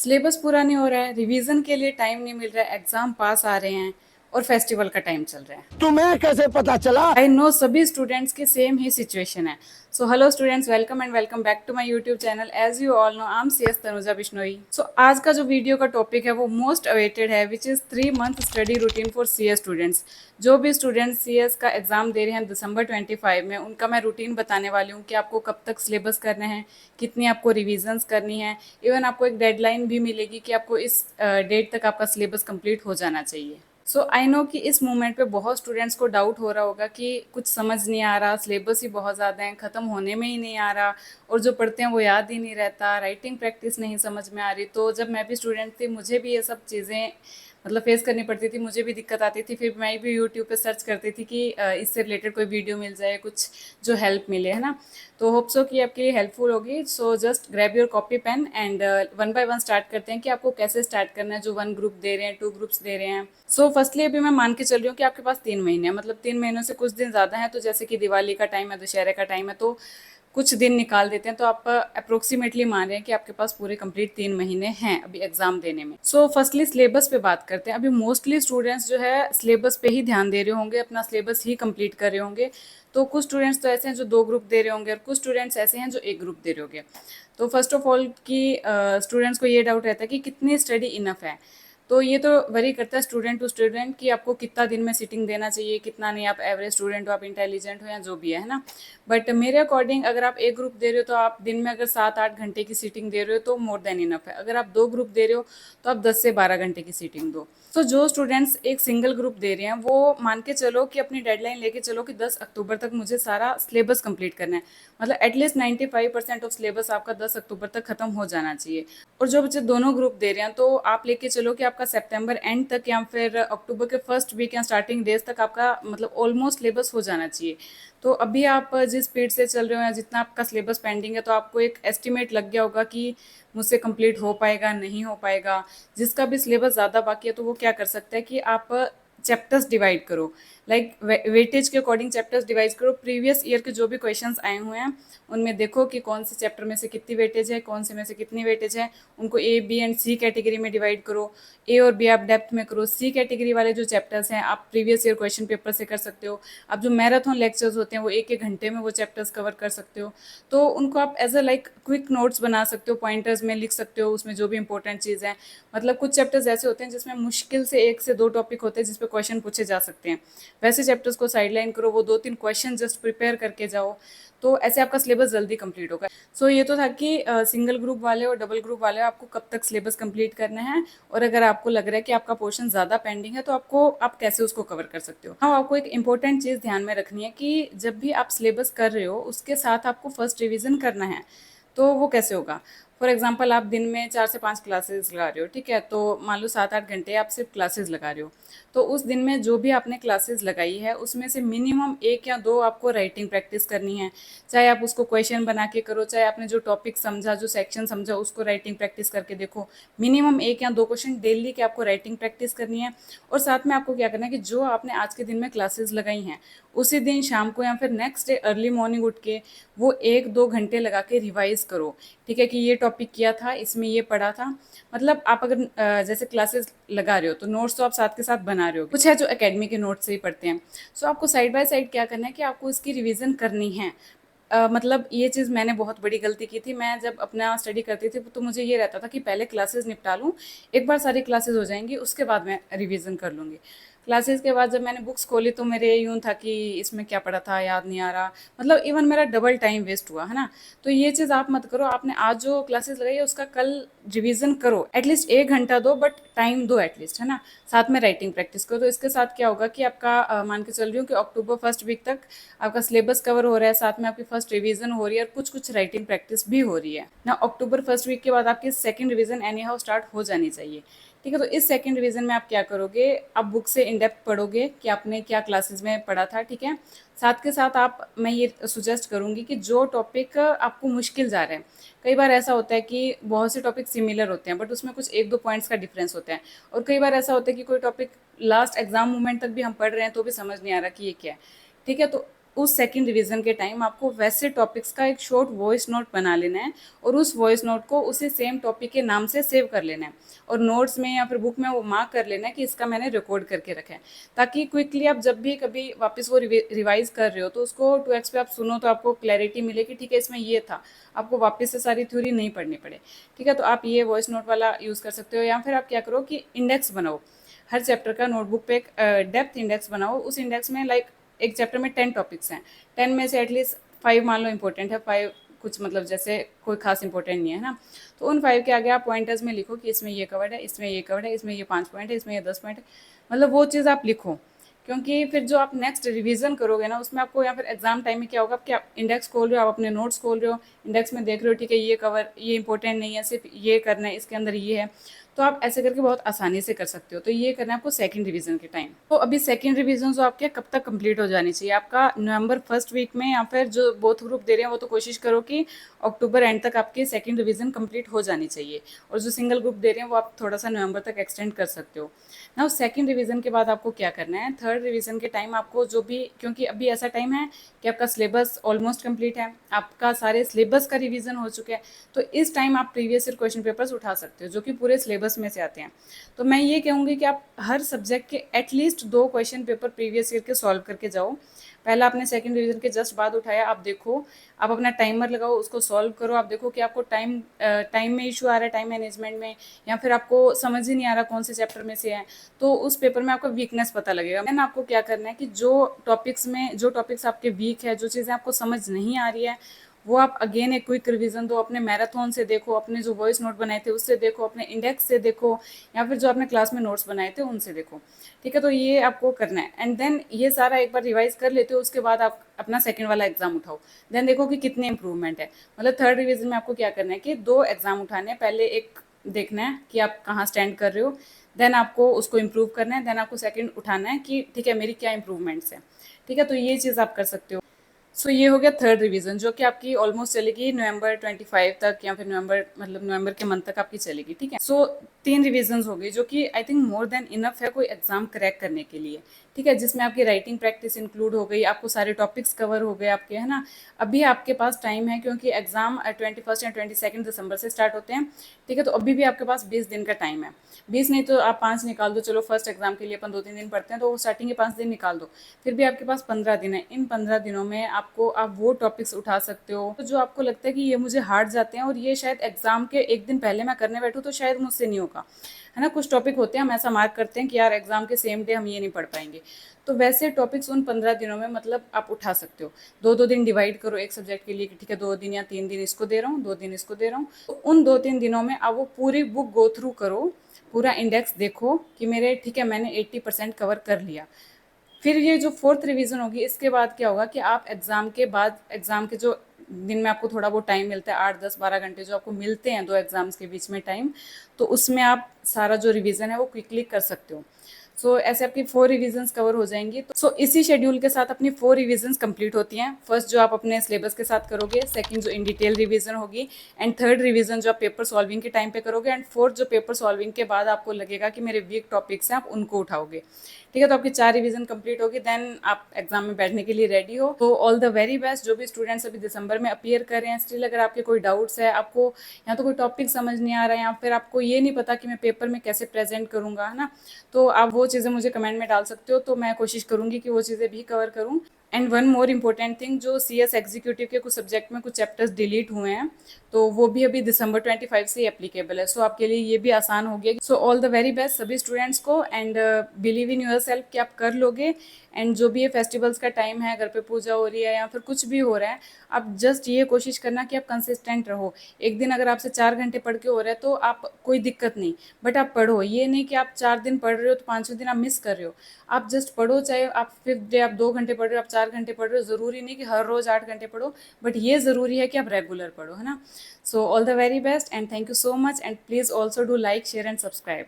Syllabus पूरा नहीं हो रहा है, रिवीजन के लिए टाइम नहीं मिल रहा है, एग्जाम पास आ रहे हैं और फेस्टिवल का टाइम चल रहा है। तुम्हें कैसे पता चला? आई नो सभी स्टूडेंट्स की सेम ही सिचुएशन है। So hello students, welcome and welcome back to my YouTube channel. As you all know, I am C S Tanuja Bishnoi. So आज का जो वीडियो का टॉपिक है वो मोस्ट अवेटेड है, which is 3 month study routine for C S students. जो भी students C S का एग्जाम दे रहे हैं दिसंबर 25 में, उनका मैं रूटीन बताने वाली हूँ कि आपको कब तक सिलेबस करने हैं, कितनी आपको रिविजन्स करनी है। इवन आपको एक डेडलाइन भी मिलेगी कि आपको इस डेट तक आपका सिलेबस कंप्लीट हो जाना चाहिए। सो आई नो कि इस मोमेंट पे बहुत स्टूडेंट्स को डाउट हो रहा होगा कि कुछ समझ नहीं आ रहा, सिलेबस ही बहुत ज़्यादा है, ख़त्म होने में ही नहीं आ रहा, और जो पढ़ते हैं वो याद ही नहीं रहता, राइटिंग प्रैक्टिस नहीं समझ में आ रही। तो जब मैं भी स्टूडेंट थी, मुझे भी ये सब चीज़ें मतलब फेस करनी पड़ती थी, मुझे भी दिक्कत आती थी। फिर मैं भी यूट्यूब पे सर्च करती थी कि इससे रिलेटेड कोई वीडियो मिल जाए, कुछ जो हेल्प मिले, है ना। तो होप सो कि आपके लिए हेल्पफुल होगी। So just grab your copy pen and one by one start करते हैं कि आपको कैसे स्टार्ट करना है। जो 1 ग्रुप दे रहे हैं, 2 ग्रुप्स दे रहे हैं। सो फर्स्टली अभी मैं मान के चल रही हूँ कि आपके पास 3 महीने हैं, मतलब 3 महीनों से कुछ दिन ज़्यादा हैं। तो जैसे कि दिवाली का टाइम है, दशहरे का टाइम है, तो कुछ दिन निकाल देते हैं। तो आप अप्रोक्सीमेटली मान रहे हैं कि आपके पास पूरे कंप्लीट 3 महीने हैं अभी एग्जाम देने में। सो फर्स्टली सिलेबस पे बात करते हैं। अभी मोस्टली स्टूडेंट्स जो है सिलेबस पे ही ध्यान दे रहे होंगे, अपना सिलेबस ही कंप्लीट कर रहे होंगे। तो कुछ स्टूडेंट्स तो ऐसे हैं जो 2 ग्रुप दे रहे होंगे, और कुछ स्टूडेंट्स ऐसे हैं जो 1 ग्रुप दे रहे होंगे। तो फर्स्ट ऑफ ऑल कि स्टूडेंट्स को ये डाउट रहता है कि कितनी स्टडी इनफ है। तो ये तो वरी करता है स्टूडेंट टू स्टूडेंट कि आपको कितना दिन में सिटिंग देना चाहिए, कितना नहीं। आप एवरेज स्टूडेंट हो, आप इंटेलिजेंट हो, या जो भी है ना। बट मेरे अकॉर्डिंग अगर आप 1 ग्रुप दे रहे हो तो आप दिन में अगर 7-8 घंटे की सीटिंग दे रहे हो तो मोर देन इनफ है। अगर आप 2 ग्रुप दे रहे हो तो आप 10 से 12 घंटे की सीटिंग दो। तो जो स्टूडेंट्स एक सिंगल ग्रुप दे रहे हैं वो मान के चलो कि अपनी डेडलाइन लेके चलो कि 10 अक्टूबर तक मुझे सारा सिलेबस कंप्लीट करना है। मतलब एटलीस्ट 95% ऑफ सिलेबस आपका 10 अक्टूबर तक खत्म हो जाना चाहिए। और जो बच्चे दोनों ग्रुप दे रहे हैं तो आप लेके चलो कि आपका सितंबर एंड तक या फिर अक्टूबर के फर्स्ट वीक या स्टार्टिंग डेज तक आपका मतलब ऑलमोस्ट सिलेबस हो जाना चाहिए। तो अभी आप जिस स्पीड से चल रहे हो या जितना आपका सिलेबस पेंडिंग है, तो आपको एक एस्टिमेट लग गया होगा कि मुझसे कंप्लीट हो पाएगा नहीं हो पाएगा। जिसका भी सिलेबस ज़्यादा बाकी है तो वो क्या कर सकता है कि आप चैप्टर्स डिवाइड करो। लाइक वेटेज के अकॉर्डिंग चैप्टर्स डिवाइड करो। प्रीवियस ईयर के जो भी क्वेश्चंस आए हुए हैं उनमें देखो कि कौन से चैप्टर में से कितनी वेटेज है, कौन से में से कितनी वेटेज है। उनको ए, बी एंड सी कैटेगरी में डिवाइड करो। ए और बी आप डेप्थ में करो। सी कैटेगरी वाले जो चैप्टर्स हैं आप प्रीवियस ईयर क्वेश्चन पेपर से कर सकते हो। अब जो मैराथन लेक्चर्स होते हैं वो 1-1 घंटे में वो चैप्टर्स कवर कर सकते हो। तो उनको आप as a like quick notes बना सकते हो, पॉइंटर्स में लिख सकते हो उसमें जो भी इंपॉर्टेंट चीज़ है। मतलब कुछ चैप्टर्स ऐसे होते हैं जिसमें मुश्किल से 1 से 2 टॉपिक होते हैं जिस पे क्वेश्चन पूछे जा सकते हैं। वैसे चैप्टर्स को साइडलाइन करो, वो 2-3 क्वेश्चन जस्ट प्रिपेयर करके जाओ। तो ऐसे आपका सिलेबस जल्दी कंप्लीट होगा। सो ये तो था कि सिंगल ग्रुप वाले और डबल ग्रुप वाले आपको कब तक सिलेबस कंप्लीट करना है, और अगर आपको लग रहा है कि आपका पोर्शन ज़्यादा पेंडिंग है तो आप कैसे उसको कवर कर सकते हो। हाँ, आपको एक इंपॉर्टेंट चीज़ ध्यान में रखनी है कि जब भी आप सिलेबस कर रहे हो उसके साथ आपको फर्स्ट रिविजन करना है। तो वो कैसे होगा? फॉर एग्जाम्पल आप दिन में 4 से 5 क्लासेस लगा रहे हो, ठीक है। तो मान लो 7-8 घंटे आप सिर्फ क्लासेस लगा रहे हो। तो उस दिन में जो भी आपने क्लासेस लगाई है उसमें से मिनिमम 1 या 2 आपको राइटिंग प्रैक्टिस करनी है। चाहे आप उसको क्वेश्चन बना के करो, चाहे आपने जो टॉपिक समझा, जो सेक्शन समझा, उसको राइटिंग प्रैक्टिस करके देखो। मिनिमम 1 या 2 क्वेश्चन डेली की आपको राइटिंग प्रैक्टिस करनी है। और साथ में आपको क्या करना है कि जो आपने आज के दिन में क्लासेस लगाई हैं उसी दिन शाम को या फिर नेक्स्ट डे अर्ली मॉर्निंग उठ के वो 1-2 घंटे लगा के रिवाइज करो। ठीक है कि ये टॉपिक किया था, इसमें ये पढ़ा था। मतलब आप अगर जैसे क्लासेस लगा रहे हो तो नोट्स तो आप साथ के साथ बना रहे हो, कुछ है जो एकेडमी के नोट्स से ही पढ़ते हैं। सो आपको साइड बाय साइड क्या करना है कि आपको इसकी रिवीजन करनी है। मतलब ये चीज़ मैंने बहुत बड़ी गलती की थी। मैं जब अपना स्टडी करती थी तो मुझे ये रहता था कि पहले क्लासेस निपटा लूँ, एक बार सारी क्लासेस हो जाएंगी उसके बाद मैं रिवीजन कर लूँगी। क्लासेस के बाद जब मैंने बुक्स खोली तो मेरे यूँ था कि इसमें क्या पढ़ा था याद नहीं आ रहा। मतलब इवन मेरा डबल टाइम वेस्ट हुआ, है ना। तो ये चीज़ आप मत करो। आपने आज जो क्लासेस लगाई है उसका कल रिवीजन करो, एटलीस्ट 1 घंटा दो, बट टाइम दो एटलीस्ट, है ना। साथ में राइटिंग प्रैक्टिस करो। तो इसके साथ क्या होगा कि आपका मान के चल रही हूँ कि अक्टूबर फर्स्ट वीक तक आपका सिलेबस कवर हो रहा है, साथ में आपकी फर्स्ट रिवीजन हो रही है और कुछ कुछ राइटिंग प्रैक्टिस भी हो रही है ना। अक्टूबर फर्स्ट वीक के बाद आपकी second revision any how start हो जानी चाहिए। ठीक है। तो इस सेकंड रिवीजन में आप क्या करोगे, आप बुक से इन डेप्थ पढ़ोगे कि आपने क्या क्लासेस में पढ़ा था, ठीक है। साथ के साथ आप मैं ये सुजेस्ट करूँगी कि जो टॉपिक आपको मुश्किल जा रहा है, कई बार ऐसा होता है कि बहुत से टॉपिक सिमिलर होते हैं बट उसमें कुछ 1-2 पॉइंट्स का डिफरेंस होता है। और कई बार ऐसा होता है कि कोई टॉपिक लास्ट एग्जाम मोमेंट तक भी हम पढ़ रहे हैं तो भी समझ नहीं आ रहा कि ये क्या है। ठीक है। तो उस सेकंड रिवीजन के टाइम आपको वैसे टॉपिक्स का एक शॉर्ट वॉइस नोट बना लेना है और उस वॉइस नोट को उसी सेम टॉपिक के नाम से सेव कर लेना है और नोट्स में या फिर बुक में वो मार्क कर लेना है कि इसका मैंने रिकॉर्ड करके रखा है, ताकि क्विकली आप जब भी कभी वापस वो रिवाइज कर रहे हो तो उसको 2x पे आप सुनो तो आपको क्लैरिटी मिले कि ठीक है इसमें ये था, आपको वापस से सारी थ्योरी नहीं पढ़नी पड़े। ठीक है, तो आप ये वॉइस नोट वाला यूज़ कर सकते हो, या फिर आप क्या करो कि इंडेक्स बनाओ हर चैप्टर का, नोटबुक पे एक डेप्थ इंडेक्स बनाओ। उस इंडेक्स में लाइक एक चैप्टर में 10 टॉपिक्स हैं, 10 में से एटलीस्ट 5 मान लो इंपॉर्टेंट है, 5 कुछ मतलब जैसे कोई खास इंपॉर्टेंट नहीं है ना, तो उन 5 के आगे आप पॉइंटर्स में लिखो कि इसमें ये कवर्ड है, इसमें ये कवर्ड है, इसमें ये 5 पॉइंट है, इसमें ये 10 पॉइंट है, मतलब वो चीज़ आप लिखो। क्योंकि फिर जो आप नेक्स्ट रिवीजन करोगे ना उसमें आपको, या फिर एग्जाम टाइम में क्या होगा कि आप इंडेक्स खोल रहे हो, आप अपने नोट्स खोल रहे हो, इंडेक्स में देख रहे हो ठीक है ये कवर ये इंपॉर्टेंट नहीं है, सिर्फ ये करना है, इसके अंदर ये है, तो आप ऐसे करके बहुत आसानी से कर सकते हो। तो ये करना है आपको सेकंड रिवीजन के टाइम। तो अभी सेकंड रिवीजन जो आपके कब तक कंप्लीट हो जानी चाहिए, आपका नवंबर फर्स्ट वीक में, या फिर जो बोथ ग्रुप दे रहे हैं वो तो कोशिश करो कि अक्टूबर एंड तक आपकी सेकंड रिवीजन कंप्लीट हो जानी चाहिए, और जो सिंगल ग्रुप दे रहे हैं वो आप थोड़ा सा नवंबर तक एक्सटेंड कर सकते हो ना। सेकंड रिवीजन के बाद आपको क्या करना है, थर्ड रिवीजन के टाइम आपको जो भी, क्योंकि अभी ऐसा टाइम है कि आपका सिलेबस ऑलमोस्ट कंप्लीट है, आपका सारे सिलेबस का रिवीजन हो चुका है, तो इस टाइम आप प्रीवियस ईयर क्वेश्चन पेपर्स उठा सकते हो जो कि पूरे सिलेबस में से आते हैं। तो मैं ये कहूँगी कि आप हर सब्जेक्ट के at least 2 question paper previous year के सॉल्व करके जाओ। पहला आपने सेकंड रिवीजन के जस्ट बाद उठाया, आप देखो, आप अपना टाइमर लगाओ, उसको सॉल्व करो, आप देखो कि आपको टाइम में इशू आ रहा है, टाइम मैनेजमेंट में, या फिर आपको समझ ही नहीं आ रहा कौन से चैप्टर में से है, तो उस पेपर में आपको वीकनेस पता लगेगा। देन आपको क्या करना है कि जो टॉपिक्स आपके वीक है, जो चीज़ें आपको समझ नहीं आ रही है, वो आप अगेन एक क्विक रिवीजन दो, अपने मैराथन से देखो, अपने जो वॉइस नोट बनाए थे उससे देखो, अपने इंडेक्स से देखो, या फिर जो आपने क्लास में नोट्स बनाए थे उनसे देखो। ठीक है, तो ये आपको करना है, एंड देन ये सारा एक बार रिवाइज कर लेते हो, उसके बाद आप अपना सेकंड वाला एग्जाम उठाओ, देन देखो कि कितनी इंप्रूवमेंट है। मतलब थर्ड रिवीजन में आपको क्या करना है कि 2 एग्जाम उठाने हैं, पहले एक देखना है कि आप कहाँ स्टैंड कर रहे हो, देन आपको उसको इम्प्रूव करना है, देन आपको सेकंड उठाना है कि ठीक है मेरी क्या इंप्रूवमेंट्स है। ठीक है, तो ये चीज़ आप कर सकते हो। सो ये हो गया थर्ड रिवीजन, जो कि आपकी ऑलमोस्ट चलेगी नवंबर 25 तक, या फिर नवंबर के मंथ तक आपकी चलेगी। ठीक है, सो 3 रिवीजन हो गई, जो कि I think more than enough है कोई एग्जाम क्रैक करने के लिए। ठीक है, जिसमें आपकी राइटिंग प्रैक्टिस इंक्लूड हो गई, आपको सारे टॉपिक्स कवर हो गए आपके, है ना। अभी आपके पास टाइम है, क्योंकि एग्जाम 21 या 22 दिसंबर से स्टार्ट होते हैं। ठीक है, तो अभी भी आपके पास 20 दिन का टाइम है, 20 नहीं तो आप 5 निकाल दो, चलो फर्स्ट एग्जाम के लिए अपन 2-3 दिन पढ़ते हैं, तो स्टार्टिंग के 5 दिन निकाल दो, फिर भी आपके पास 15 दिन है। इन 15 दिनों में आप वो टॉपिक्स उठा सकते हो तो जो आपको लगता है कि ये मुझे हार्ड जाते हैं, और ये शायद एग्जाम के एक दिन पहले मैं करने बैठूँ तो शायद मुझसे नहीं होगा, है ना। कुछ टॉपिक होते हैं हम ऐसा मार्क करते हैं कि यार एग्जाम के सेम डे हम ये नहीं पढ़ पाएंगे, तो वैसे टॉपिक्स उन 15 दिनों में मतलब आप उठा सकते हो। 2-2 दिन डिवाइड करो एक सब्जेक्ट के लिए कि ठीक है 2 दिन या 3 दिन इसको दे रहा हूँ, 2 दिन इसको दे रहा हूँ, तो उन 2-3 दिनों में आप वो पूरी बुक गो थ्रू करो, पूरा इंडेक्स देखो कि मेरे ठीक है मैंने 80% कवर कर लिया। फिर ये जो फोर्थ रिवीजन होगी, इसके बाद क्या होगा कि आप एग्जाम के बाद, एग्जाम के जो दिन में आपको थोड़ा बहुत टाइम मिलता है, 8-10-12 घंटे जो आपको मिलते हैं 2 एग्जाम्स के बीच में टाइम, तो उसमें आप सारा जो रिवीजन है वो क्विकली कर सकते हो। सो ऐसे आपकी 4 रिवीजन्स कवर हो जाएंगी। तो इसी शेड्यूल के साथ अपनी 4 रिवीजन्स कंप्लीट होती हैं। फर्स्ट जो आप अपने सिलेबस के साथ करोगे, सेकंड जो इन डिटेल रिवीजन होगी, एंड थर्ड रिवीजन जो आप पेपर सॉल्विंग के टाइम पे करोगे, एंड फोर्थ जो पेपर सॉल्विंग के बाद आपको लगेगा कि मेरे वीक टॉपिक्स हैं, आप उनको उठाओगे। ठीक है, तो आपकी 4 रिवीजन कंप्लीट होगी, देन आप एग्जाम में बैठने के लिए रेडी हो। तो ऑल द वेरी बेस्ट जो भी स्टूडेंट्स अभी दिसंबर में अपीयर कर रहे हैं। स्टिल अगर आपके कोई डाउट्स है, आपको या तो कोई टॉपिक समझ नहीं आ रहा है, या फिर आपको ये नहीं पता कि मैं पेपर में कैसे प्रेजेंट करूंगा, है ना, तो आप वो चीज़ें मुझे कमेंट में डाल सकते हो, तो मैं कोशिश करूंगी कि वो चीज़ें भी कवर करूँ। And one more important thing, जो CS एग्जीक्यूटिव के कुछ सब्जेक्ट में कुछ चैप्टर्स डिलीट हुए हैं, तो वो भी अभी दिसंबर 25 से एप्लीकेबल है। सो आपके लिए ये भी आसान हो गया। So all the very best सभी स्टूडेंट्स को, and believe in your self कि आप कर लोगे। एंड जो भी ये फेस्टिवल्स का टाइम है, घर पे पूजा हो रही है या फिर कुछ भी हो रहा है, आप जस्ट ये कोशिश करना कि आप कंसिस्टेंट रहो। एक दिन अगर आपसे 4 घंटे पढ़ के हो रहा है तो आप कोई दिक्कत नहीं, बट आप पढ़ो। ये नहीं कि आप 4 दिन पढ़ रहे हो तो 5वें दिन आप मिस कर रहे हो। आप जस्ट पढ़ो, चाहे आप 5th डे आप 2 घंटे पढ़ रहे हो, आप 4 घंटे पढ़ रहे हो, ज़रूरी नहीं कि हर रोज़ 8 घंटे पढ़ो, बट ये ज़रूरी है कि आप रेगुलर पढ़ो, है ना। So all the very best and thank you so much, and please also do like, share and subscribe.